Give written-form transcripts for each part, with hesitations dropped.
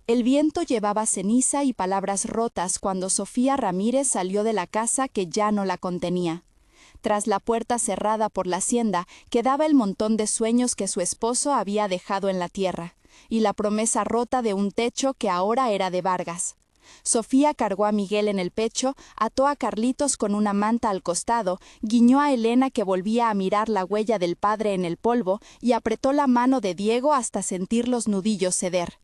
El viento llevaba ceniza y palabras rotas cuando Sofía Ramírez salió de la casa que ya no la contenía. Tras la puerta cerrada por la hacienda quedaba el montón de sueños que su esposo había dejado en la tierra, y la promesa rota de un techo que ahora era de Vargas. Sofía cargó a Miguel en el pecho, ató a Carlitos con una manta al costado, guiñó a Elena que volvía a mirar la huella del padre en el polvo y apretó la mano de Diego hasta sentir los nudillos ceder.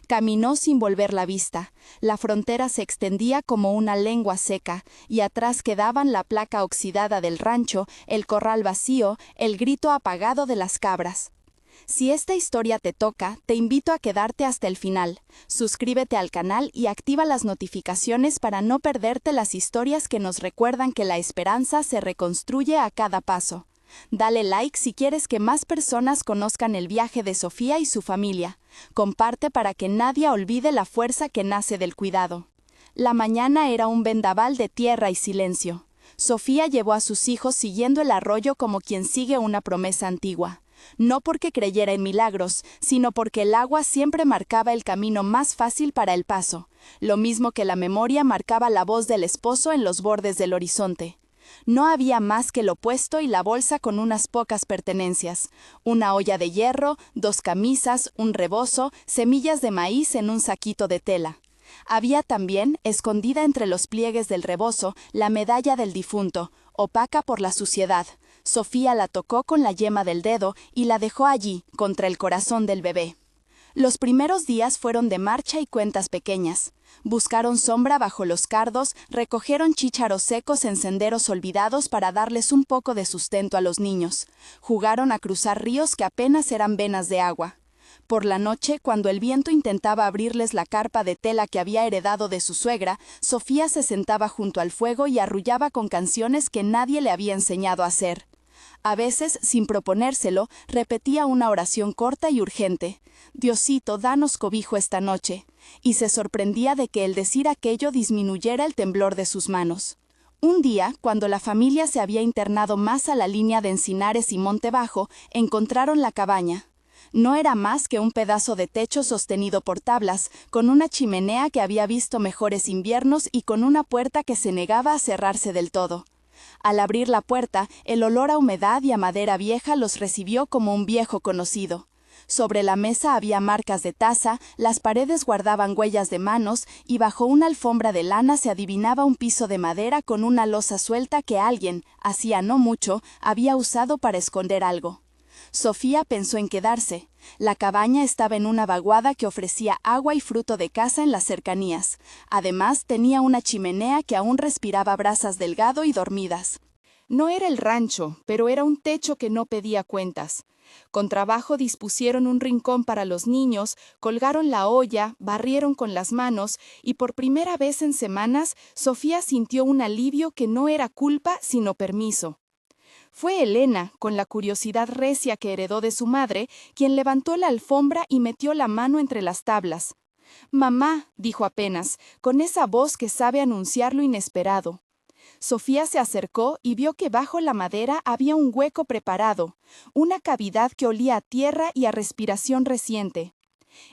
Caminó sin volver la vista. La frontera se extendía como una lengua seca, y atrás quedaban la placa oxidada del rancho, el corral vacío, el grito apagado de las cabras. Si esta historia te toca, te invito a quedarte hasta el final. Suscríbete al canal y activa las notificaciones para no perderte las historias que nos recuerdan que la esperanza se reconstruye a cada paso. Dale like si quieres que más personas conozcan el viaje de Sofía y su familia. Comparte para que nadie olvide la fuerza que nace del cuidado. La mañana era un vendaval de tierra y silencio. Sofía llevó a sus hijos siguiendo el arroyo como quien sigue una promesa antigua. No porque creyera en milagros, sino porque el agua siempre marcaba el camino más fácil para el paso, lo mismo que la memoria marcaba la voz del esposo en los bordes del horizonte. No había más que lo puesto y la bolsa con unas pocas pertenencias: una olla de hierro, 2 camisas, un rebozo, semillas de maíz en un saquito de tela. Había también, escondida entre los pliegues del rebozo, la medalla del difunto, opaca por la suciedad. Sofía la tocó con la yema del dedo y la dejó allí, contra el corazón del bebé. Los primeros días fueron de marcha y cuentas pequeñas. Buscaron sombra bajo los cardos, recogieron chícharos secos en senderos olvidados para darles un poco de sustento a los niños. Jugaron a cruzar ríos que apenas eran venas de agua. Por la noche, cuando el viento intentaba abrirles la carpa de tela que había heredado de su suegra, Sofía se sentaba junto al fuego y arrullaba con canciones que nadie le había enseñado a hacer. A veces, sin proponérselo, repetía una oración corta y urgente: «Diosito, danos cobijo esta noche», y se sorprendía de que el decir aquello disminuyera el temblor de sus manos. Un día, cuando la familia se había internado más a la línea de Encinares y Monte Bajo, encontraron la cabaña. No era más que un pedazo de techo sostenido por tablas, con una chimenea que había visto mejores inviernos y con una puerta que se negaba a cerrarse del todo. Al abrir la puerta, el olor a humedad y a madera vieja los recibió como un viejo conocido. Sobre la mesa había marcas de taza, las paredes guardaban huellas de manos y bajo una alfombra de lana se adivinaba un piso de madera con una losa suelta que alguien, hacía no mucho, había usado para esconder algo. Sofía pensó en quedarse. La cabaña estaba en una vaguada que ofrecía agua y fruto de caza en las cercanías. Además, tenía una chimenea que aún respiraba brasas delgado y dormidas. No era el rancho, pero era un techo que no pedía cuentas. Con trabajo dispusieron un rincón para los niños, colgaron la olla, barrieron con las manos, y por primera vez en semanas, Sofía sintió un alivio que no era culpa, sino permiso. Fue Elena, con la curiosidad recia que heredó de su madre, quien levantó la alfombra y metió la mano entre las tablas. «Mamá», dijo apenas, con esa voz que sabe anunciar lo inesperado. Sofía se acercó y vio que bajo la madera había un hueco preparado, una cavidad que olía a tierra y a respiración reciente.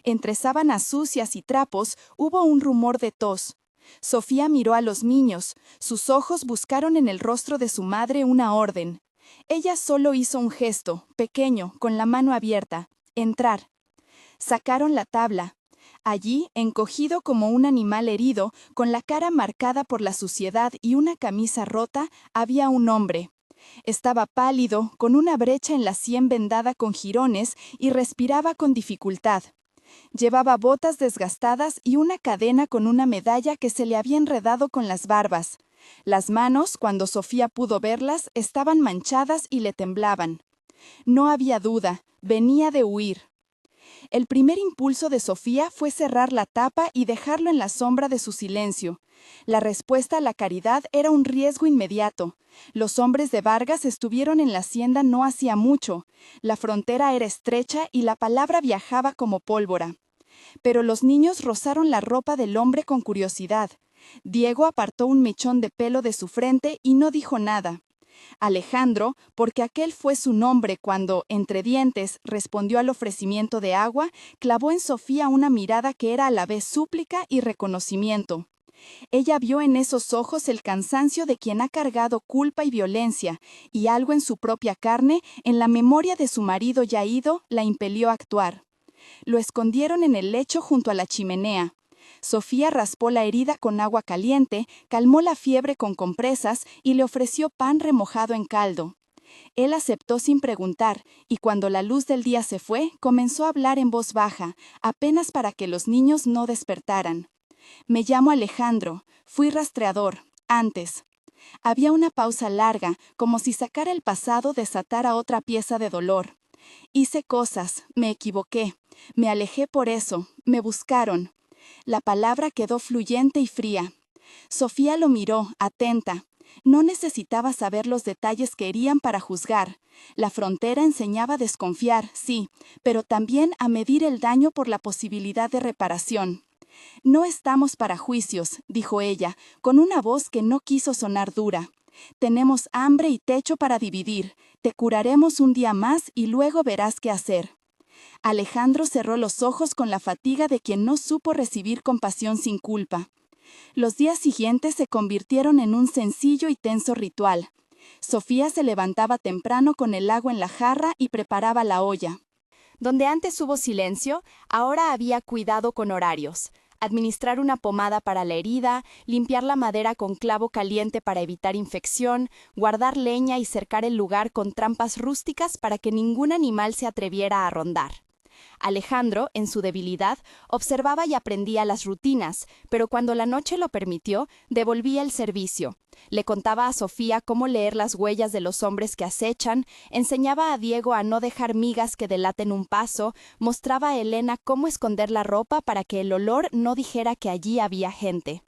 Entre sábanas sucias y trapos hubo un rumor de tos. Sofía miró a los niños, sus ojos buscaron en el rostro de su madre una orden. Ella solo hizo un gesto, pequeño, con la mano abierta: entrar. Sacaron la tabla. Allí, encogido como un animal herido, con la cara marcada por la suciedad y una camisa rota, había un hombre. Estaba pálido, con una brecha en la sien vendada con jirones, y respiraba con dificultad. Llevaba botas desgastadas y una cadena con una medalla que se le había enredado con las barbas. Las manos, cuando Sofía pudo verlas, estaban manchadas y le temblaban. No había duda, venía de huir. El primer impulso de Sofía fue cerrar la tapa y dejarlo en la sombra de su silencio. La respuesta a la caridad era un riesgo inmediato. Los hombres de Vargas estuvieron en la hacienda no hacía mucho. La frontera era estrecha y la palabra viajaba como pólvora. Pero los niños rozaron la ropa del hombre con curiosidad. Diego apartó un mechón de pelo de su frente y no dijo nada. Alejandro, porque aquel fue su nombre cuando, entre dientes, respondió al ofrecimiento de agua, clavó en Sofía una mirada que era a la vez súplica y reconocimiento. Ella vio en esos ojos el cansancio de quien ha cargado culpa y violencia, y algo en su propia carne, en la memoria de su marido ya ido, la impelió a actuar. Lo escondieron en el lecho junto a la chimenea. Sofía raspó la herida con agua caliente, calmó la fiebre con compresas y le ofreció pan remojado en caldo. Él aceptó sin preguntar, y cuando la luz del día se fue, comenzó a hablar en voz baja, apenas para que los niños no despertaran. Me llamo Alejandro, fui rastreador, antes. Había una pausa larga, como si sacar el pasado desatara otra pieza de dolor. Hice cosas, me equivoqué, me alejé por eso, me buscaron. La palabra quedó fluyente y fría. Sofía lo miró, atenta. No necesitaba saber los detalles que herían para juzgar. La frontera enseñaba a desconfiar, sí, pero también a medir el daño por la posibilidad de reparación. No estamos para juicios, dijo ella, con una voz que no quiso sonar dura. Tenemos hambre y techo para dividir. Te curaremos un día más y luego verás qué hacer. Alejandro cerró los ojos con la fatiga de quien no supo recibir compasión sin culpa. Los días siguientes se convirtieron en un sencillo y tenso ritual. Sofía se levantaba temprano con el agua en la jarra y preparaba la olla. Donde antes hubo silencio, ahora había cuidado con horarios. Administrar una pomada para la herida, limpiar la madera con clavo caliente para evitar infección, guardar leña y cercar el lugar con trampas rústicas para que ningún animal se atreviera a rondar. Alejandro, en su debilidad, observaba y aprendía las rutinas, pero cuando la noche lo permitió, devolvía el servicio. Le contaba a Sofía cómo leer las huellas de los hombres que acechan, enseñaba a Diego a no dejar migas que delaten un paso, mostraba a Elena cómo esconder la ropa para que el olor no dijera que allí había gente.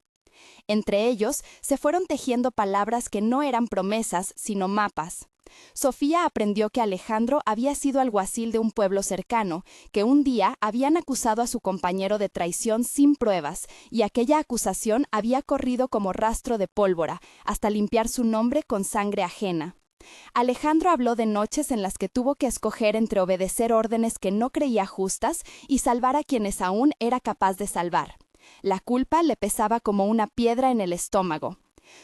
Entre ellos se fueron tejiendo palabras que no eran promesas, sino mapas. Sofía aprendió que Alejandro había sido alguacil de un pueblo cercano, que un día habían acusado a su compañero de traición sin pruebas, y aquella acusación había corrido como rastro de pólvora, hasta limpiar su nombre con sangre ajena. Alejandro habló de noches en las que tuvo que escoger entre obedecer órdenes que no creía justas y salvar a quienes aún era capaz de salvar. La culpa le pesaba como una piedra en el estómago.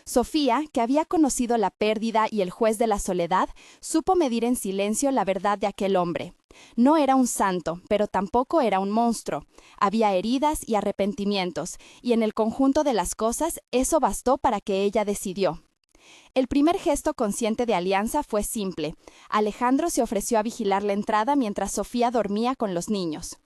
Sofía, que había conocido la pérdida y el juez de la soledad, supo medir en silencio la verdad de aquel hombre. No era un santo, pero tampoco era un monstruo. Había heridas y arrepentimientos, y en el conjunto de las cosas eso bastó para que ella decidió. El primer gesto consciente de alianza fue simple. Alejandro se ofreció a vigilar la entrada mientras Sofía dormía con los niños.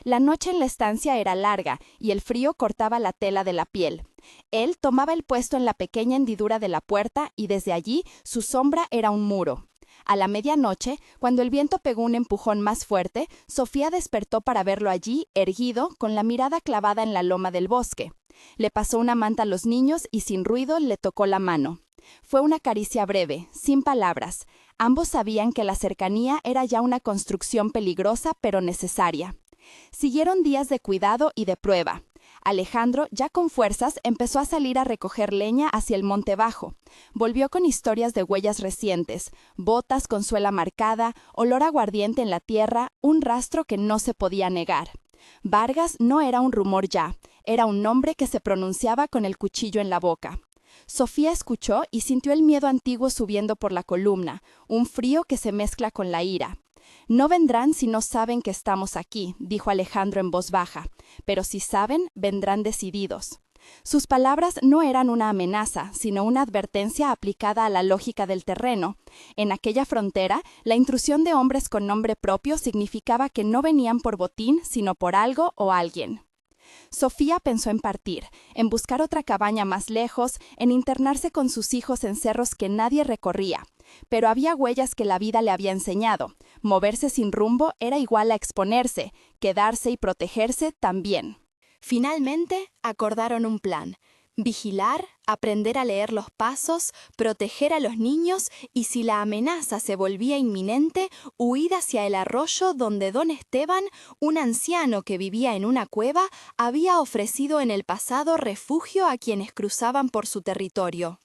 La noche en la estancia era larga y el frío cortaba la tela de la piel. Él tomaba el puesto en la pequeña hendidura de la puerta y desde allí su sombra era un muro. A la medianoche, cuando el viento pegó un empujón más fuerte, Sofía despertó para verlo allí, erguido, con la mirada clavada en la loma del bosque. Le pasó una manta a los niños y sin ruido le tocó la mano. Fue una caricia breve, sin palabras. Ambos sabían que la cercanía era ya una construcción peligrosa pero necesaria. Siguieron días de cuidado y de prueba. Alejandro, ya con fuerzas, empezó a salir a recoger leña hacia el monte bajo. Volvió con historias de huellas recientes, botas con suela marcada, olor aguardiente en la tierra, un rastro que no se podía negar. Vargas no era un rumor ya, era un nombre que se pronunciaba con el cuchillo en la boca. Sofía escuchó y sintió el miedo antiguo subiendo por la columna, un frío que se mezcla con la ira. No vendrán si no saben que estamos aquí, dijo Alejandro en voz baja, pero si saben, vendrán decididos. Sus palabras no eran una amenaza, sino una advertencia aplicada a la lógica del terreno. En aquella frontera, la intrusión de hombres con nombre propio significaba que no venían por botín, sino por algo o alguien. Sofía pensó en partir, en buscar otra cabaña más lejos, en internarse con sus hijos en cerros que nadie recorría. Pero había huellas que la vida le había enseñado. Moverse sin rumbo era igual a exponerse, quedarse y protegerse también. Finalmente, acordaron un plan. Vigilar, aprender a leer los pasos, proteger a los niños y si la amenaza se volvía inminente, huir hacia el arroyo donde don Esteban, un anciano que vivía en una cueva, había ofrecido en el pasado refugio a quienes cruzaban por su territorio.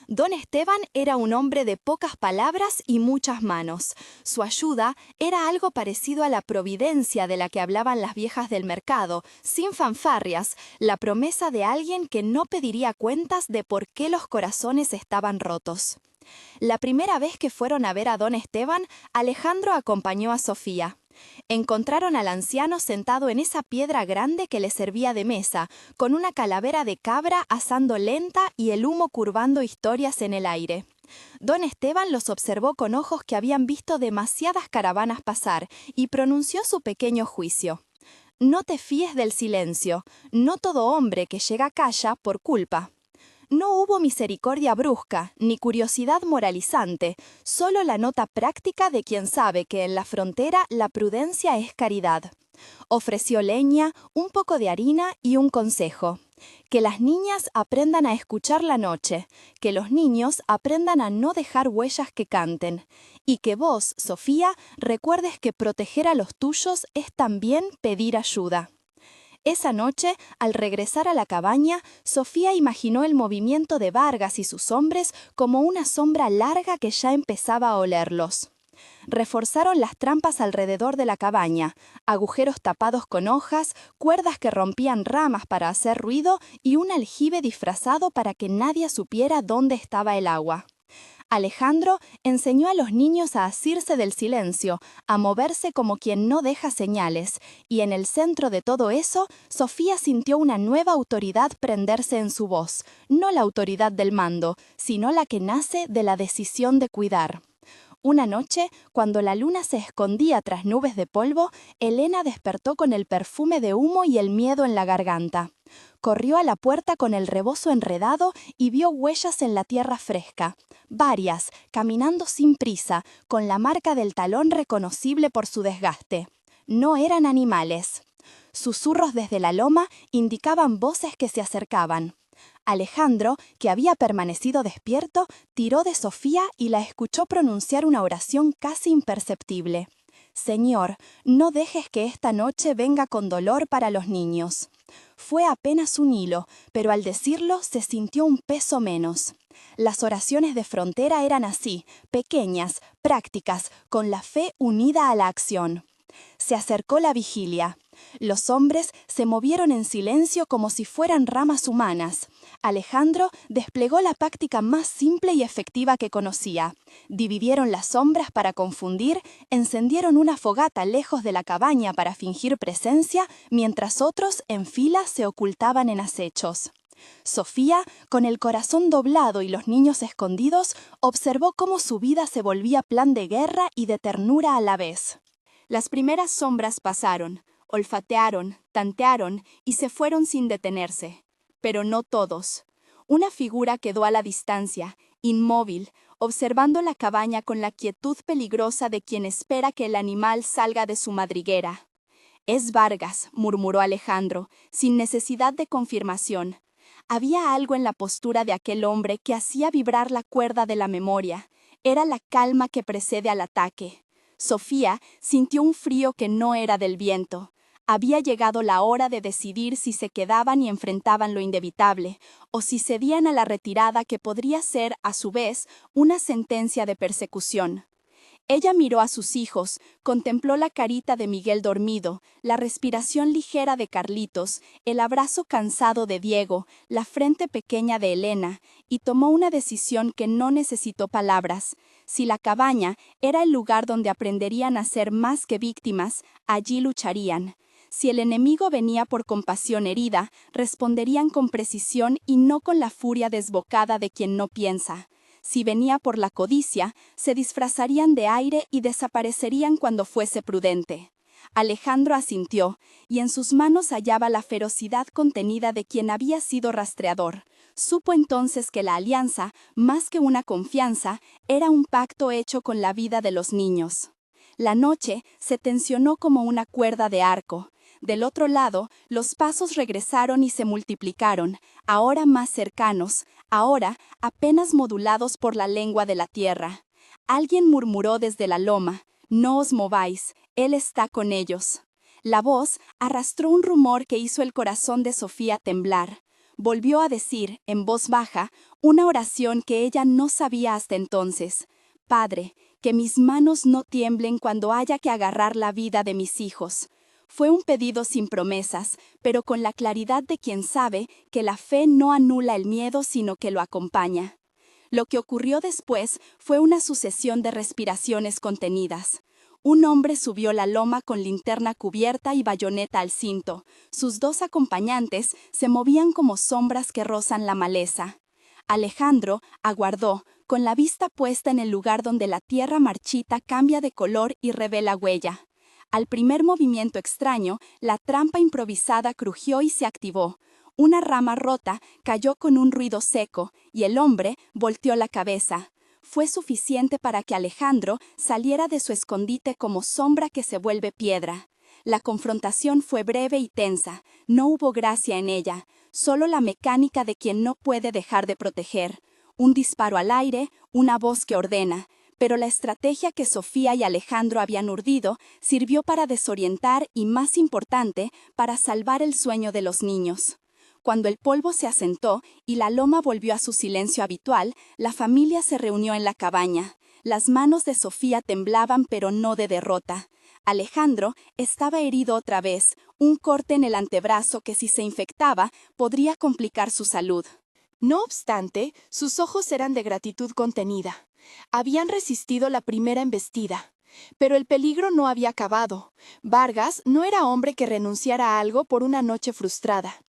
Don Esteban era un hombre de pocas palabras y muchas manos. Su ayuda era algo parecido a la providencia de la que hablaban las viejas del mercado, sin fanfarrias, la promesa de alguien que no pediría cuentas de por qué los corazones estaban rotos. La primera vez que fueron a ver a don Esteban, Alejandro acompañó a Sofía. Encontraron al anciano sentado en esa piedra grande que le servía de mesa, con una calavera de cabra asando lenta y el humo curvando historias en el aire. Don Esteban los observó con ojos que habían visto demasiadas caravanas pasar y pronunció su pequeño juicio. No te fíes del silencio, no todo hombre que llega calla por culpa. No hubo misericordia brusca, ni curiosidad moralizante, solo la nota práctica de quien sabe que en la frontera la prudencia es caridad. Ofreció leña, un poco de harina y un consejo. Que las niñas aprendan a escuchar la noche, que los niños aprendan a no dejar huellas que canten, y que vos, Sofía, recuerdes que proteger a los tuyos es también pedir ayuda. Esa noche, al regresar a la cabaña, Sofía imaginó el movimiento de Vargas y sus hombres como una sombra larga que ya empezaba a olerlos. Reforzaron las trampas alrededor de la cabaña, agujeros tapados con hojas, cuerdas que rompían ramas para hacer ruido y un aljibe disfrazado para que nadie supiera dónde estaba el agua. Alejandro enseñó a los niños a asirse del silencio, a moverse como quien no deja señales, y en el centro de todo eso, Sofía sintió una nueva autoridad prenderse en su voz, no la autoridad del mando, sino la que nace de la decisión de cuidar. Una noche, cuando la luna se escondía tras nubes de polvo, Elena despertó con el perfume de humo y el miedo en la garganta. Corrió a la puerta con el rebozo enredado y vio huellas en la tierra fresca. Varias, caminando sin prisa, con la marca del talón reconocible por su desgaste. No eran animales. Susurros desde la loma indicaban voces que se acercaban. Alejandro, que había permanecido despierto, tiró de Sofía y la escuchó pronunciar una oración casi imperceptible. Señor, no dejes que esta noche venga con dolor para los niños. Fue apenas un hilo, pero al decirlo se sintió un peso menos. Las oraciones de frontera eran así, pequeñas, prácticas, con la fe unida a la acción. Se acercó la vigilia. Los hombres se movieron en silencio como si fueran ramas humanas. Alejandro desplegó la práctica más simple y efectiva que conocía. Dividieron las sombras para confundir, encendieron una fogata lejos de la cabaña para fingir presencia, mientras otros en fila se ocultaban en acechos. Sofía, con el corazón doblado y los niños escondidos, observó cómo su vida se volvía plan de guerra y de ternura a la vez. Las primeras sombras pasaron, olfatearon, tantearon y se fueron sin detenerse. Pero no todos. Una figura quedó a la distancia, inmóvil, observando la cabaña con la quietud peligrosa de quien espera que el animal salga de su madriguera. «Es Vargas», murmuró Alejandro, sin necesidad de confirmación. Había algo en la postura de aquel hombre que hacía vibrar la cuerda de la memoria. Era la calma que precede al ataque. Sofía sintió un frío que no era del viento. Había llegado la hora de decidir si se quedaban y enfrentaban lo inevitable, o si cedían a la retirada que podría ser, a su vez, una sentencia de persecución. Ella miró a sus hijos, contempló la carita de Miguel dormido, la respiración ligera de Carlitos, el abrazo cansado de Diego, la frente pequeña de Elena, y tomó una decisión que no necesitó palabras. Si la cabaña era el lugar donde aprenderían a ser más que víctimas, allí lucharían. Si el enemigo venía por compasión herida, responderían con precisión y no con la furia desbocada de quien no piensa. Si venía por la codicia, se disfrazarían de aire y desaparecerían cuando fuese prudente. Alejandro asintió, y en sus manos hallaba la ferocidad contenida de quien había sido rastreador. Supo entonces que la alianza, más que una confianza, era un pacto hecho con la vida de los niños. La noche se tensionó como una cuerda de arco. Del otro lado, los pasos regresaron y se multiplicaron, ahora más cercanos, ahora apenas modulados por la lengua de la tierra. Alguien murmuró desde la loma: «No os mováis, él está con ellos». La voz arrastró un rumor que hizo el corazón de Sofía temblar. Volvió a decir, en voz baja, una oración que ella no sabía hasta entonces. Padre, que mis manos no tiemblen cuando haya que agarrar la vida de mis hijos. Fue un pedido sin promesas, pero con la claridad de quien sabe que la fe no anula el miedo sino que lo acompaña. Lo que ocurrió después fue una sucesión de respiraciones contenidas. Un hombre subió la loma con linterna cubierta y bayoneta al cinto. Sus dos acompañantes se movían como sombras que rozan la maleza. Alejandro aguardó, con la vista puesta en el lugar donde la tierra marchita cambia de color y revela huella. Al primer movimiento extraño, la trampa improvisada crujió y se activó. Una rama rota cayó con un ruido seco, y el hombre volteó la cabeza. Fue suficiente para que Alejandro saliera de su escondite como sombra que se vuelve piedra. La confrontación fue breve y tensa, no hubo gracia en ella, solo la mecánica de quien no puede dejar de proteger. Un disparo al aire, una voz que ordena. Pero la estrategia que Sofía y Alejandro habían urdido sirvió para desorientar y, más importante, para salvar el sueño de los niños. Cuando el polvo se asentó y la loma volvió a su silencio habitual, la familia se reunió en la cabaña. Las manos de Sofía temblaban, pero no de derrota. Alejandro estaba herido otra vez, un corte en el antebrazo que si se infectaba podría complicar su salud. No obstante, sus ojos eran de gratitud contenida. Habían resistido la primera embestida. Pero el peligro no había acabado. Vargas no era hombre que renunciara a algo por una noche frustrada.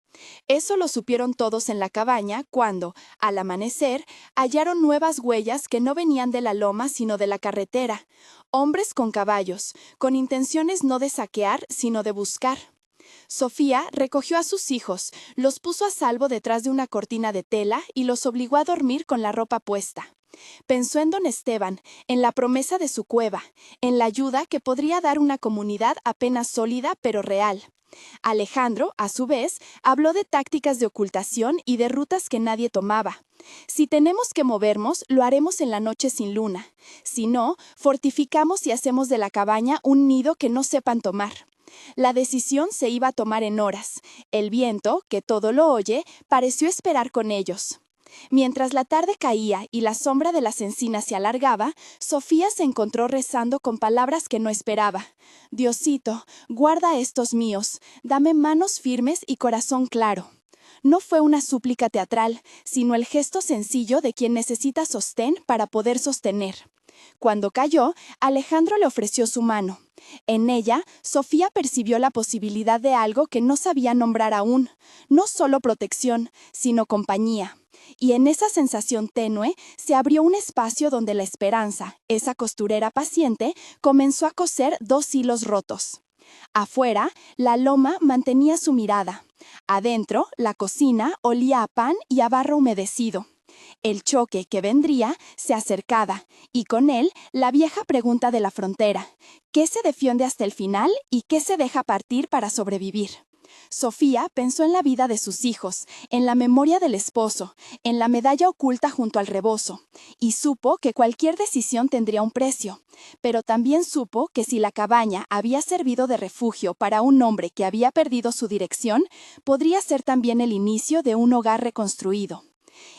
Eso lo supieron todos en la cabaña cuando, al amanecer, hallaron nuevas huellas que no venían de la loma sino de la carretera. Hombres con caballos, con intenciones no de saquear sino de buscar. Sofía recogió a sus hijos, los puso a salvo detrás de una cortina de tela y los obligó a dormir con la ropa puesta. Pensó en don Esteban, en la promesa de su cueva, en la ayuda que podría dar una comunidad apenas sólida pero real. Alejandro, a su vez, habló de tácticas de ocultación y de rutas que nadie tomaba. Si tenemos que movernos, lo haremos en la noche sin luna. Si no, fortificamos y hacemos de la cabaña un nido que no sepan tomar. La decisión se iba a tomar en horas. El viento, que todo lo oye, pareció esperar con ellos. Mientras la tarde caía y la sombra de las encinas se alargaba, Sofía se encontró rezando con palabras que no esperaba. Diosito, guarda a estos míos, dame manos firmes y corazón claro. No fue una súplica teatral, sino el gesto sencillo de quien necesita sostén para poder sostener. Cuando cayó, Alejandro le ofreció su mano. En ella, Sofía percibió la posibilidad de algo que no sabía nombrar aún, no solo protección, sino compañía. Y en esa sensación tenue se abrió un espacio donde la esperanza, esa costurera paciente, comenzó a coser dos hilos rotos. Afuera, la loma mantenía su mirada. Adentro, la cocina olía a pan y a barro humedecido. El choque que vendría se acercaba, y con él la vieja pregunta de la frontera: ¿qué se defiende hasta el final y qué se deja partir para sobrevivir? Sofía pensó en la vida de sus hijos, en la memoria del esposo, en la medalla oculta junto al rebozo, y supo que cualquier decisión tendría un precio. Pero también supo que si la cabaña había servido de refugio para un hombre que había perdido su dirección, podría ser también el inicio de un hogar reconstruido.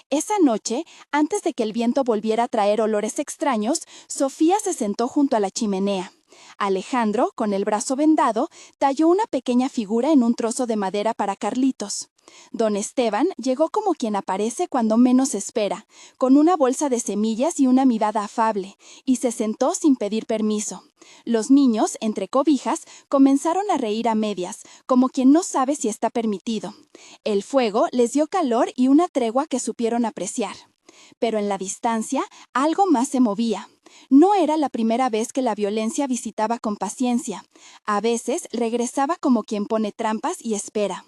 Esa noche, antes de que el viento volviera a traer olores extraños, Sofía se sentó junto a la chimenea. Alejandro, con el brazo vendado, talló una pequeña figura en un trozo de madera para Carlitos. Don Esteban llegó como quien aparece cuando menos espera, con una bolsa de semillas y una mirada afable, y se sentó sin pedir permiso. Los niños, entre cobijas, comenzaron a reír a medias, como quien no sabe si está permitido. El fuego les dio calor y una tregua que supieron apreciar. Pero en la distancia, algo más se movía. No era la primera vez que la violencia visitaba con paciencia. A veces regresaba como quien pone trampas y espera.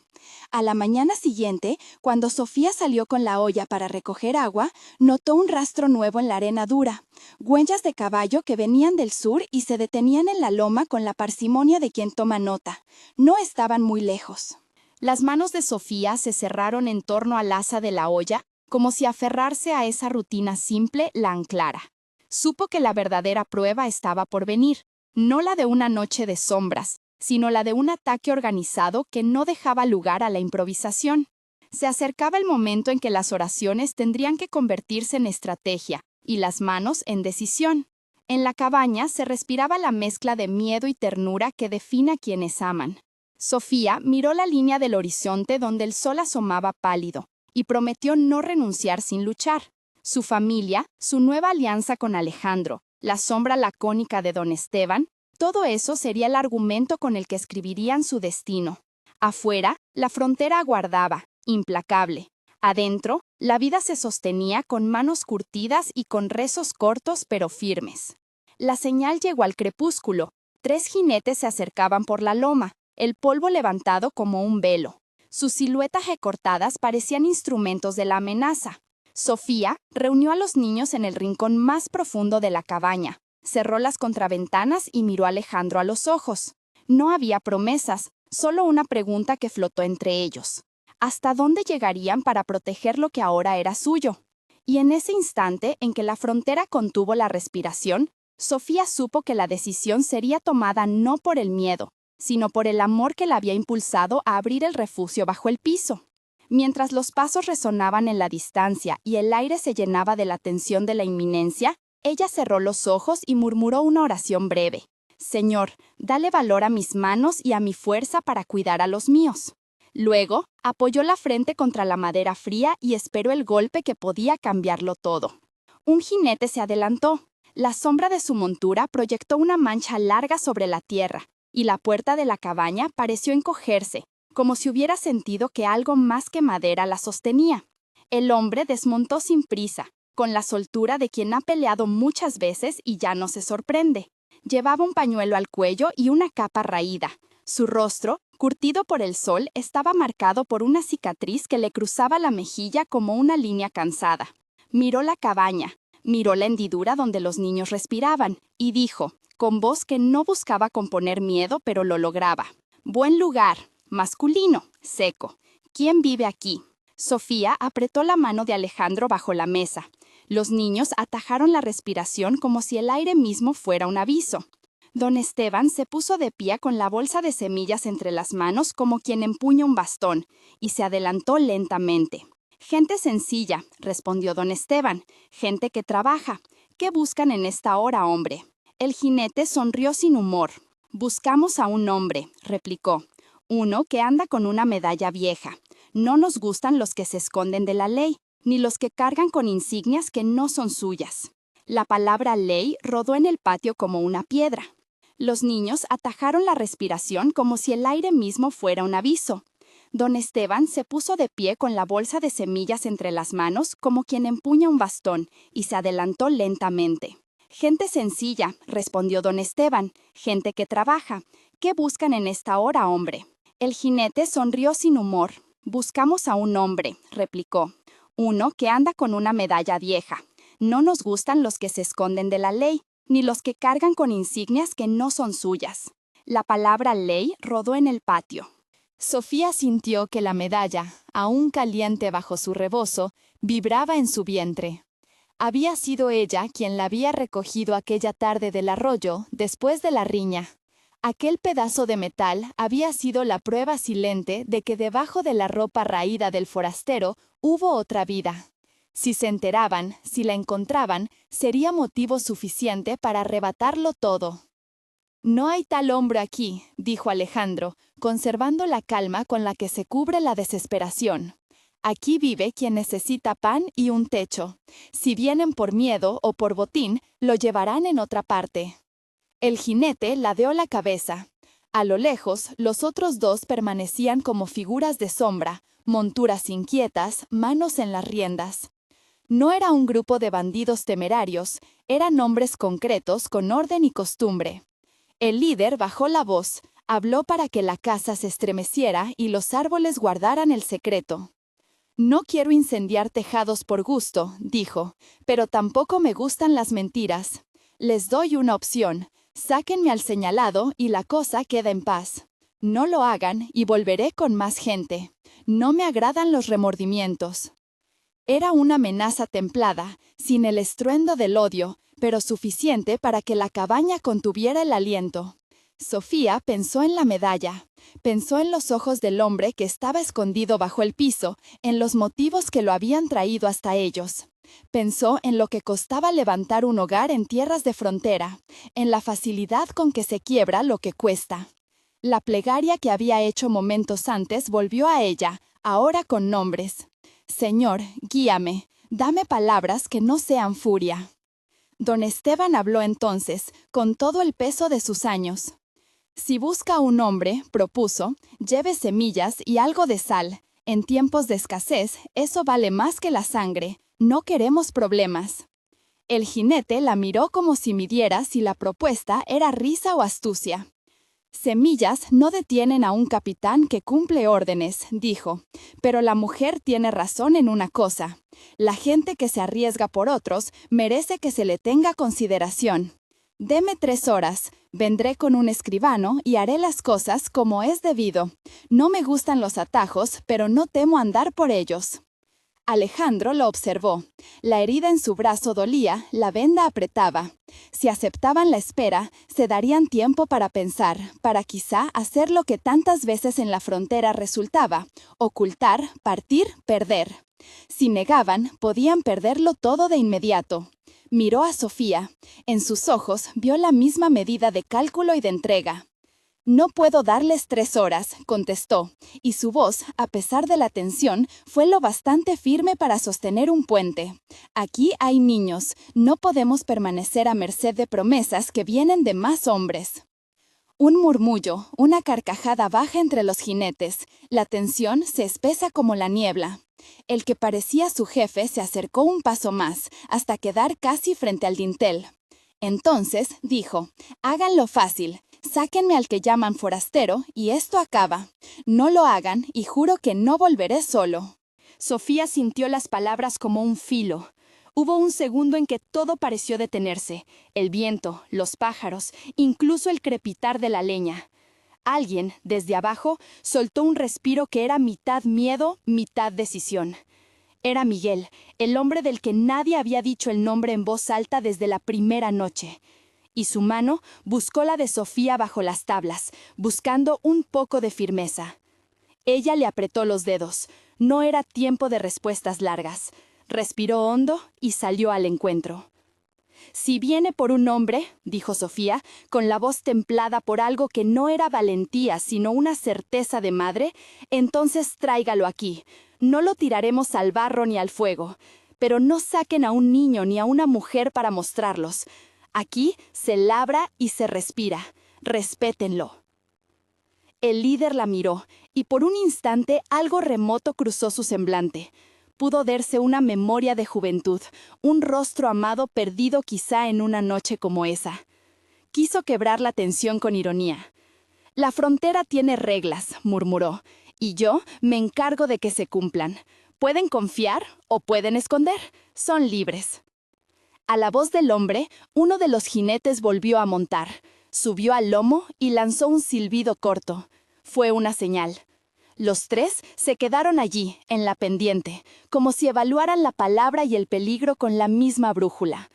A la mañana siguiente, cuando Sofía salió con la olla para recoger agua, notó un rastro nuevo en la arena dura, huellas de caballo que venían del sur y se detenían en la loma con la parsimonia de quien toma nota. No estaban muy lejos. Las manos de Sofía se cerraron en torno al asa de la olla, como si aferrarse a esa rutina simple la anclara. Supo que la verdadera prueba estaba por venir, no la de una noche de sombras, sino la de un ataque organizado que no dejaba lugar a la improvisación. Se acercaba el momento en que las oraciones tendrían que convertirse en estrategia y las manos en decisión. En la cabaña se respiraba la mezcla de miedo y ternura que define a quienes aman. Sofía miró la línea del horizonte donde el sol asomaba pálido y prometió no renunciar sin luchar. Su familia, su nueva alianza con Alejandro, la sombra lacónica de don Esteban, todo eso sería el argumento con el que escribirían su destino. Afuera, la frontera aguardaba, implacable. Adentro, la vida se sostenía con manos curtidas y con rezos cortos pero firmes. La señal llegó al crepúsculo. 3 jinetes se acercaban por la loma, el polvo levantado como un velo. Sus siluetas recortadas parecían instrumentos de la amenaza. Sofía reunió a los niños en el rincón más profundo de la cabaña, cerró las contraventanas y miró a Alejandro a los ojos. No había promesas, solo una pregunta que flotó entre ellos. ¿Hasta dónde llegarían para proteger lo que ahora era suyo? Y en ese instante en que la frontera contuvo la respiración, Sofía supo que la decisión sería tomada no por el miedo, sino por el amor que la había impulsado a abrir el refugio bajo el piso. Mientras los pasos resonaban en la distancia y el aire se llenaba de la tensión de la inminencia, ella cerró los ojos y murmuró una oración breve. Señor, dale valor a mis manos y a mi fuerza para cuidar a los míos. Luego, apoyó la frente contra la madera fría y esperó el golpe que podía cambiarlo todo. Un jinete se adelantó. La sombra de su montura proyectó una mancha larga sobre la tierra, y la puerta de la cabaña pareció encogerse, como si hubiera sentido que algo más que madera la sostenía. El hombre desmontó sin prisa, con la soltura de quien ha peleado muchas veces y ya no se sorprende. Llevaba un pañuelo al cuello y una capa raída. Su rostro, curtido por el sol, estaba marcado por una cicatriz que le cruzaba la mejilla como una línea cansada. Miró la cabaña, miró la hendidura donde los niños respiraban, y dijo, con voz que no buscaba componer miedo, pero lo lograba. Buen lugar, masculino, seco. ¿Quién vive aquí? Sofía apretó la mano de Alejandro bajo la mesa. Los niños atajaron la respiración como si el aire mismo fuera un aviso. Don Esteban se puso de pie con la bolsa de semillas entre las manos como quien empuña un bastón, y se adelantó lentamente. Gente sencilla, respondió don Esteban, gente que trabaja. ¿Qué buscan en esta hora, hombre? El jinete sonrió sin humor. Buscamos a un hombre, replicó. Uno que anda con una medalla vieja. No nos gustan los que se esconden de la ley, ni los que cargan con insignias que no son suyas. La palabra ley rodó en el patio como una piedra. Los niños atajaron la respiración como si el aire mismo fuera un aviso. Don Esteban se puso de pie con la bolsa de semillas entre las manos como quien empuña un bastón y se adelantó lentamente. Gente sencilla, respondió don Esteban, gente que trabaja. ¿Qué buscan en esta hora, hombre? El jinete sonrió sin humor. Buscamos a un hombre, replicó. Uno que anda con una medalla vieja. No nos gustan los que se esconden de la ley, ni los que cargan con insignias que no son suyas. La palabra ley rodó en el patio. Sofía sintió que la medalla, aún caliente bajo su rebozo, vibraba en su vientre. Había sido ella quien la había recogido aquella tarde del arroyo, después de la riña. Aquel pedazo de metal había sido la prueba silente de que debajo de la ropa raída del forastero hubo otra vida. Si se enteraban, si la encontraban, sería motivo suficiente para arrebatarlo todo. No hay tal hombre aquí, dijo Alejandro, conservando la calma con la que se cubre la desesperación. Aquí vive quien necesita pan y un techo. Si vienen por miedo o por botín, lo llevarán en otra parte. El jinete ladeó la cabeza. A lo lejos, los otros dos permanecían como figuras de sombra, monturas inquietas, manos en las riendas. No era un grupo de bandidos temerarios, eran hombres concretos con orden y costumbre. El líder bajó la voz, habló para que la casa se estremeciera y los árboles guardaran el secreto. No quiero incendiar tejados por gusto, dijo, pero tampoco me gustan las mentiras. Les doy una opción, sáquenme al señalado y la cosa queda en paz. No lo hagan y volveré con más gente. No me agradan los remordimientos. Era una amenaza templada, sin el estruendo del odio, pero suficiente para que la cabaña contuviera el aliento. Sofía pensó en la medalla, pensó en los ojos del hombre que estaba escondido bajo el piso, en los motivos que lo habían traído hasta ellos. Pensó en lo que costaba levantar un hogar en tierras de frontera, en la facilidad con que se quiebra lo que cuesta. La plegaria que había hecho momentos antes volvió a ella, ahora con nombres. Señor, guíame, dame palabras que no sean furia. Don Esteban habló entonces, con todo el peso de sus años. Si busca un hombre, propuso, lleve semillas y algo de sal. En tiempos de escasez, eso vale más que la sangre. No queremos problemas. El jinete la miró como si midiera si la propuesta era risa o astucia. Semillas no detienen a un capitán que cumple órdenes, dijo, pero la mujer tiene razón en una cosa. La gente que se arriesga por otros merece que se le tenga consideración. Deme 3 horas, vendré con un escribano y haré las cosas como es debido. No me gustan los atajos, pero no temo andar por ellos. Alejandro lo observó. La herida en su brazo dolía, la venda apretaba. Si aceptaban la espera, se darían tiempo para pensar, para quizá hacer lo que tantas veces en la frontera resultaba, ocultar, partir, perder. Si negaban, podían perderlo todo de inmediato. Miró a Sofía. En sus ojos vio la misma medida de cálculo y de entrega. No puedo darles 3 horas, contestó, y su voz, a pesar de la tensión, fue lo bastante firme para sostener un puente. Aquí hay niños, no podemos permanecer a merced de promesas que vienen de más hombres. Un murmullo, una carcajada baja entre los jinetes. La tensión se espesa como la niebla. El que parecía su jefe se acercó un paso más, hasta quedar casi frente al dintel. Entonces, dijo, háganlo fácil. Sáquenme al que llaman forastero y esto acaba. No lo hagan y juro que no volveré solo. Sofía sintió las palabras como un filo. Hubo un segundo en que todo pareció detenerse. El viento, los pájaros, incluso el crepitar de la leña. Alguien, desde abajo, soltó un respiro que era mitad miedo, mitad decisión. Era Miguel, el hombre del que nadie había dicho el nombre en voz alta desde la primera noche. Y su mano buscó la de Sofía bajo las tablas, buscando un poco de firmeza. Ella le apretó los dedos. No era tiempo de respuestas largas. Respiró hondo y salió al encuentro. «Si viene por un hombre», dijo Sofía, con la voz templada por algo que no era valentía, sino una certeza de madre, «entonces tráigalo aquí. No lo tiraremos al barro ni al fuego. Pero no saquen a un niño ni a una mujer para mostrarlos. Aquí se labra y se respira. Respétenlo». El líder la miró, y por un instante algo remoto cruzó su semblante. Pudo verse una memoria de juventud, un rostro amado perdido quizá en una noche como esa. Quiso quebrar la tensión con ironía. «La frontera tiene reglas», murmuró, «y yo me encargo de que se cumplan. Pueden confiar o pueden esconder. Son libres». A la voz del hombre, uno de los jinetes volvió a montar. Subió al lomo y lanzó un silbido corto. Fue una señal. Los 3 se quedaron allí, en la pendiente, como si evaluaran la palabra y el peligro con la misma brújula.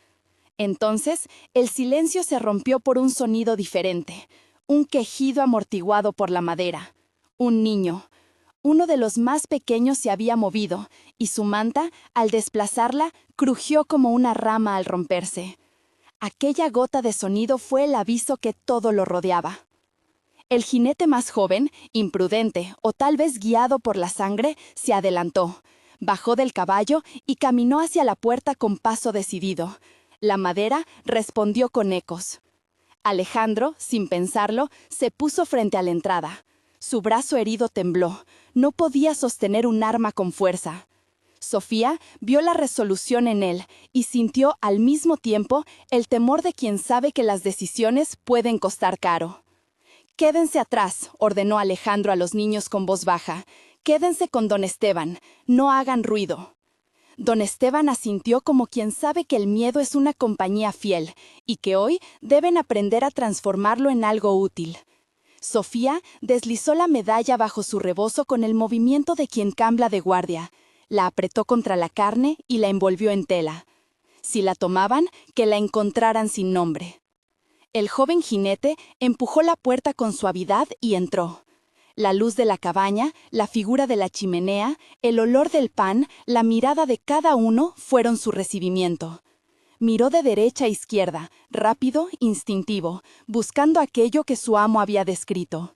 Entonces, el silencio se rompió por un sonido diferente, un quejido amortiguado por la madera. Un niño. Uno de los más pequeños se había movido, y su manta, al desplazarla, crujió como una rama al romperse. Aquella gota de sonido fue el aviso que todo lo rodeaba. El jinete más joven, imprudente o tal vez guiado por la sangre, se adelantó. Bajó del caballo y caminó hacia la puerta con paso decidido. La madera respondió con ecos. Alejandro, sin pensarlo, se puso frente a la entrada. Su brazo herido tembló. No podía sostener un arma con fuerza. Sofía vio la resolución en él y sintió al mismo tiempo el temor de quien sabe que las decisiones pueden costar caro. «Quédense atrás», ordenó Alejandro a los niños con voz baja. «Quédense con don Esteban. No hagan ruido». Don Esteban asintió como quien sabe que el miedo es una compañía fiel y que hoy deben aprender a transformarlo en algo útil. Sofía deslizó la medalla bajo su rebozo con el movimiento de quien cambia de guardia. La apretó contra la carne y la envolvió en tela. Si la tomaban, que la encontraran sin nombre. El joven jinete empujó la puerta con suavidad y entró. La luz de la cabaña, la figura de la chimenea, el olor del pan, la mirada de cada uno fueron su recibimiento. Miró de derecha a izquierda, rápido, instintivo, buscando aquello que su amo había descrito.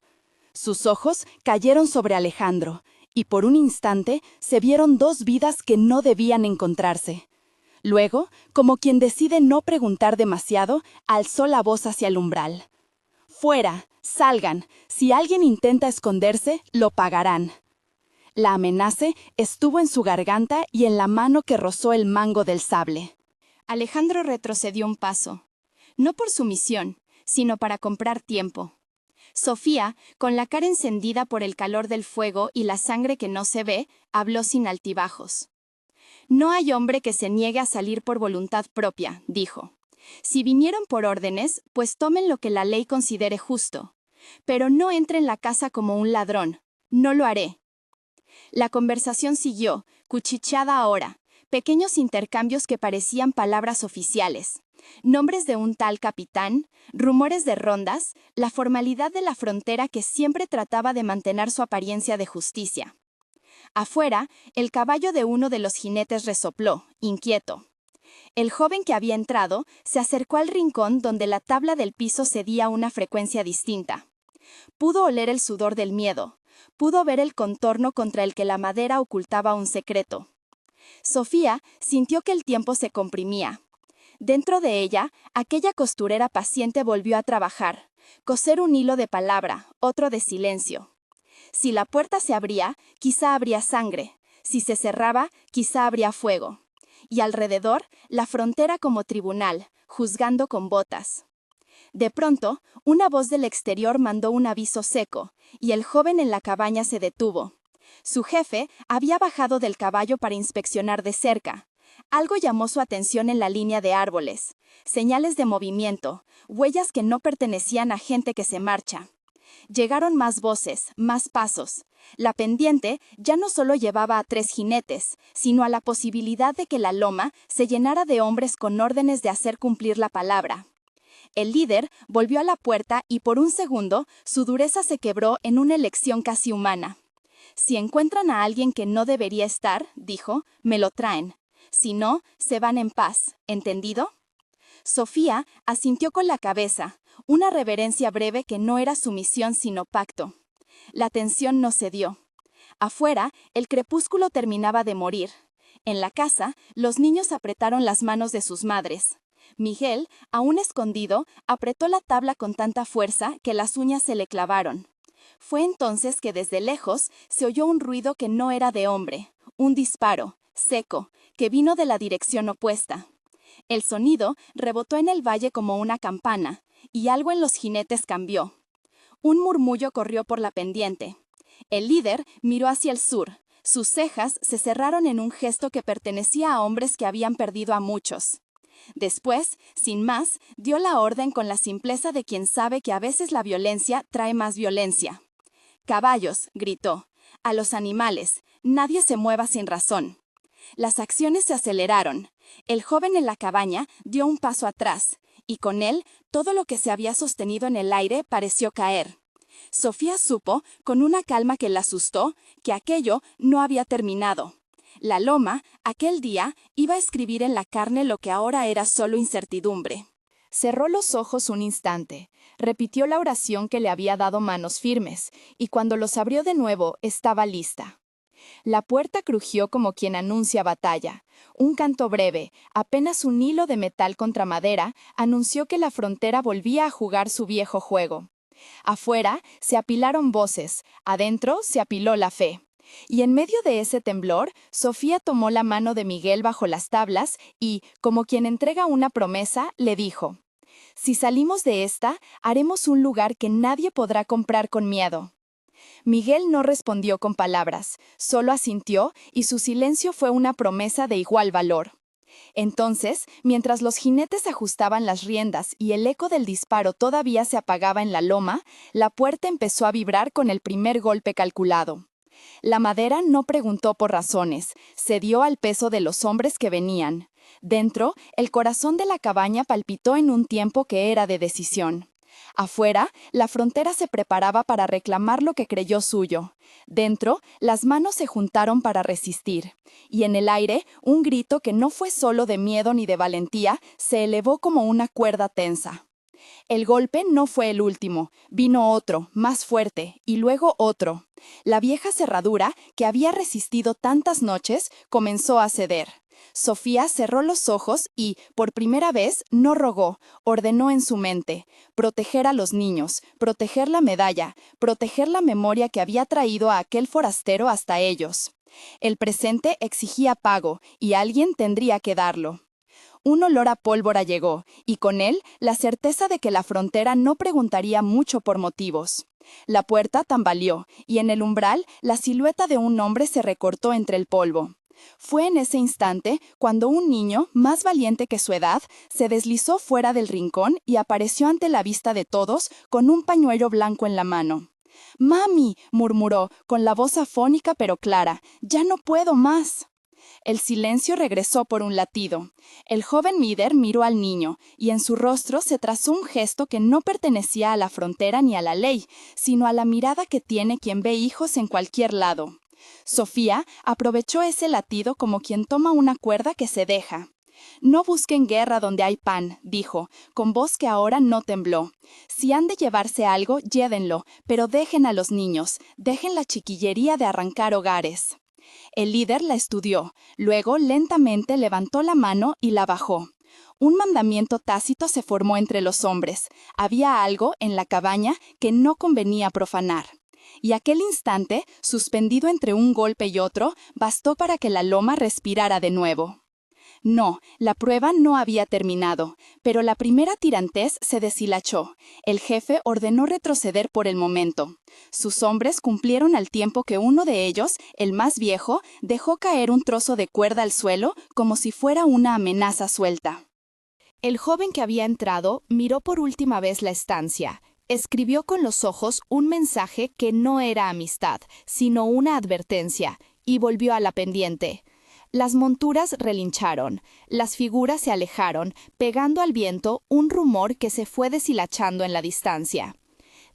Sus ojos cayeron sobre Alejandro, y por un instante se vieron dos vidas que no debían encontrarse. Luego, como quien decide no preguntar demasiado, alzó la voz hacia el umbral. «Fuera, salgan. Si alguien intenta esconderse, lo pagarán». La amenaza estuvo en su garganta y en la mano que rozó el mango del sable. Alejandro retrocedió un paso, no por sumisión, sino para comprar tiempo. Sofía, con la cara encendida por el calor del fuego y la sangre que no se ve, habló sin altibajos. «No hay hombre que se niegue a salir por voluntad propia», dijo. «Si vinieron por órdenes, pues tomen lo que la ley considere justo. Pero no entre en la casa como un ladrón. No lo haré». La conversación siguió, cuchicheada ahora, pequeños intercambios que parecían palabras oficiales. Nombres de un tal capitán, rumores de rondas, la formalidad de la frontera que siempre trataba de mantener su apariencia de justicia. Afuera, el caballo de uno de los jinetes resopló, inquieto. El joven que había entrado se acercó al rincón donde la tabla del piso cedía a una frecuencia distinta. Pudo oler el sudor del miedo, pudo ver el contorno contra el que la madera ocultaba un secreto. Sofía sintió que el tiempo se comprimía. Dentro de ella, aquella costurera paciente volvió a trabajar, coser un hilo de palabra, otro de silencio. Si la puerta se abría, quizá habría sangre. Si se cerraba, quizá habría fuego. Y alrededor, la frontera como tribunal, juzgando con botas. De pronto, una voz del exterior mandó un aviso seco, y el joven en la cabaña se detuvo. Su jefe había bajado del caballo para inspeccionar de cerca. Algo llamó su atención en la línea de árboles. Señales de movimiento, huellas que no pertenecían a gente que se marcha. Llegaron más voces, más pasos. La pendiente ya no solo llevaba a 3 jinetes, sino a la posibilidad de que la loma se llenara de hombres con órdenes de hacer cumplir la palabra. El líder volvió a la puerta y por un segundo su dureza se quebró en una elección casi humana. «Si encuentran a alguien que no debería estar», dijo, «me lo traen. Si no, se van en paz. ¿Entendido?» Sofía asintió con la cabeza, una reverencia breve que no era sumisión sino pacto. La tensión no cedió. Afuera, el crepúsculo terminaba de morir. En la casa, los niños apretaron las manos de sus madres. Miguel, aún escondido, apretó la tabla con tanta fuerza que las uñas se le clavaron. Fue entonces que desde lejos se oyó un ruido que no era de hombre, un disparo, seco, que vino de la dirección opuesta. El sonido rebotó en el valle como una campana, y algo en los jinetes cambió. Un murmullo corrió por la pendiente. El líder miró hacia el sur. Sus cejas se cerraron en un gesto que pertenecía a hombres que habían perdido a muchos. Después, sin más, dio la orden con la simpleza de quien sabe que a veces la violencia trae más violencia. «Caballos», gritó, «a los animales, nadie se mueva sin razón». Las acciones se aceleraron. El joven en la cabaña dio un paso atrás, y con él todo lo que se había sostenido en el aire pareció caer. Sofía supo, con una calma que la asustó, que aquello no había terminado. La loma, aquel día, iba a escribir en la carne lo que ahora era solo incertidumbre. Cerró los ojos un instante, repitió la oración que le había dado manos firmes, y cuando los abrió de nuevo estaba lista. La puerta crujió como quien anuncia batalla. Un canto breve, apenas un hilo de metal contra madera, anunció que la frontera volvía a jugar su viejo juego. Afuera se apilaron voces, adentro se apiló la fe. Y en medio de ese temblor, Sofía tomó la mano de Miguel bajo las tablas y, como quien entrega una promesa, le dijo: «Si salimos de esta, haremos un lugar que nadie podrá comprar con miedo». Miguel no respondió con palabras, solo asintió y su silencio fue una promesa de igual valor. Entonces, mientras los jinetes ajustaban las riendas y el eco del disparo todavía se apagaba en la loma, la puerta empezó a vibrar con el primer golpe calculado. La madera no preguntó por razones, cedió al peso de los hombres que venían. Dentro, el corazón de la cabaña palpitó en un tiempo que era de decisión. Afuera, la frontera se preparaba para reclamar lo que creyó suyo. Dentro, las manos se juntaron para resistir. Y en el aire, un grito que no fue solo de miedo ni de valentía, se elevó como una cuerda tensa. El golpe no fue el último, vino otro, más fuerte, y luego otro. La vieja cerradura, que había resistido tantas noches, comenzó a ceder. Sofía cerró los ojos y, por primera vez, no rogó, ordenó en su mente: proteger a los niños, proteger la medalla, proteger la memoria que había traído a aquel forastero hasta ellos. El presente exigía pago, y alguien tendría que darlo. Un olor a pólvora llegó, y con él la certeza de que la frontera no preguntaría mucho por motivos. La puerta tambaleó, y en el umbral la silueta de un hombre se recortó entre el polvo. Fue en ese instante cuando un niño, más valiente que su edad, se deslizó fuera del rincón y apareció ante la vista de todos con un pañuelo blanco en la mano. «¡Mami!», murmuró, con la voz afónica pero clara, «¡ya no puedo más!». El silencio regresó por un latido. El joven Mider miró al niño, y en su rostro se trazó un gesto que no pertenecía a la frontera ni a la ley, sino a la mirada que tiene quien ve hijos en cualquier lado. Sofía aprovechó ese latido como quien toma una cuerda que se deja. «No busquen guerra donde hay pan», dijo, con voz que ahora no tembló. «Si han de llevarse algo, llévenlo, pero dejen a los niños, dejen la chiquillería de arrancar hogares». El líder la estudió, luego lentamente levantó la mano y la bajó. Un mandamiento tácito se formó entre los hombres. Había algo en la cabaña que no convenía profanar. Y aquel instante, suspendido entre un golpe y otro, bastó para que la loma respirara de nuevo. No, la prueba no había terminado, pero la primera tirantez se deshilachó. El jefe ordenó retroceder por el momento. Sus hombres cumplieron al tiempo que uno de ellos, el más viejo, dejó caer un trozo de cuerda al suelo como si fuera una amenaza suelta. El joven que había entrado miró por última vez la estancia. Escribió con los ojos un mensaje que no era amistad, sino una advertencia, y volvió a la pendiente. Las monturas relincharon, las figuras se alejaron, pegando al viento un rumor que se fue deshilachando en la distancia.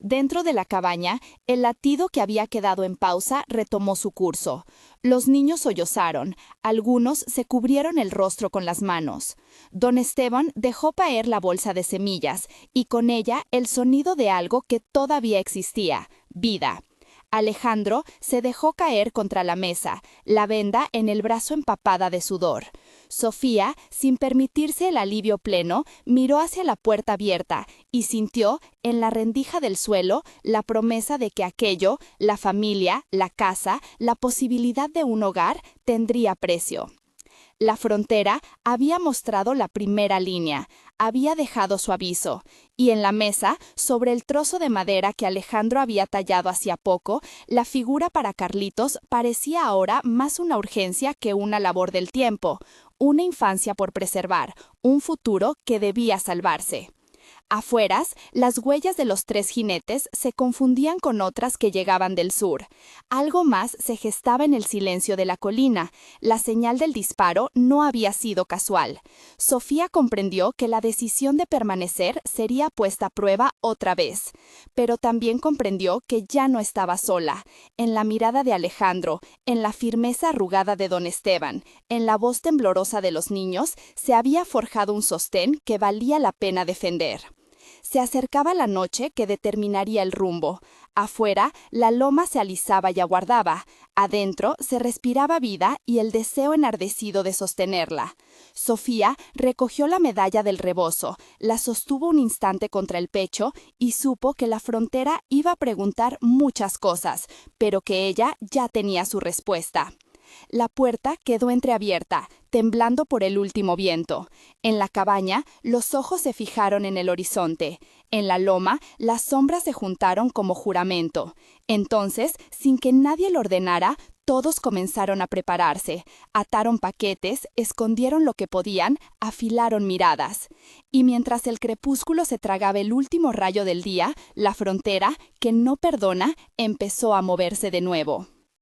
Dentro de la cabaña, el latido que había quedado en pausa retomó su curso. Los niños sollozaron, algunos se cubrieron el rostro con las manos. Don Esteban dejó caer la bolsa de semillas, y con ella el sonido de algo que todavía existía: vida. Alejandro se dejó caer contra la mesa, la venda en el brazo empapada de sudor. Sofía, sin permitirse el alivio pleno, miró hacia la puerta abierta y sintió, en la rendija del suelo, la promesa de que aquello, la familia, la casa, la posibilidad de un hogar, tendría precio. La frontera había mostrado la primera línea, había dejado su aviso, y en la mesa, sobre el trozo de madera que Alejandro había tallado hacía poco, la figura para Carlitos parecía ahora más una urgencia que una labor del tiempo, una infancia por preservar, un futuro que debía salvarse. Afueras, las huellas de los 3 jinetes se confundían con otras que llegaban del sur. Algo más se gestaba en el silencio de la colina. La señal del disparo no había sido casual. Sofía comprendió que la decisión de permanecer sería puesta a prueba otra vez. Pero también comprendió que ya no estaba sola. En la mirada de Alejandro, en la firmeza arrugada de don Esteban, en la voz temblorosa de los niños, se había forjado un sostén que valía la pena defender. Se acercaba la noche que determinaría el rumbo. Afuera, la loma se alisaba y aguardaba. Adentro, se respiraba vida y el deseo enardecido de sostenerla. Sofía recogió la medalla del rebozo, la sostuvo un instante contra el pecho y supo que la frontera iba a preguntar muchas cosas, pero que ella ya tenía su respuesta. La puerta quedó entreabierta, temblando por el último viento. En la cabaña, los ojos se fijaron en el horizonte. En la loma, las sombras se juntaron como juramento. Entonces, sin que nadie lo ordenara, todos comenzaron a prepararse. Ataron paquetes, escondieron lo que podían, afilaron miradas. Y mientras el crepúsculo se tragaba el último rayo del día, la frontera, que no perdona, empezó a moverse de nuevo.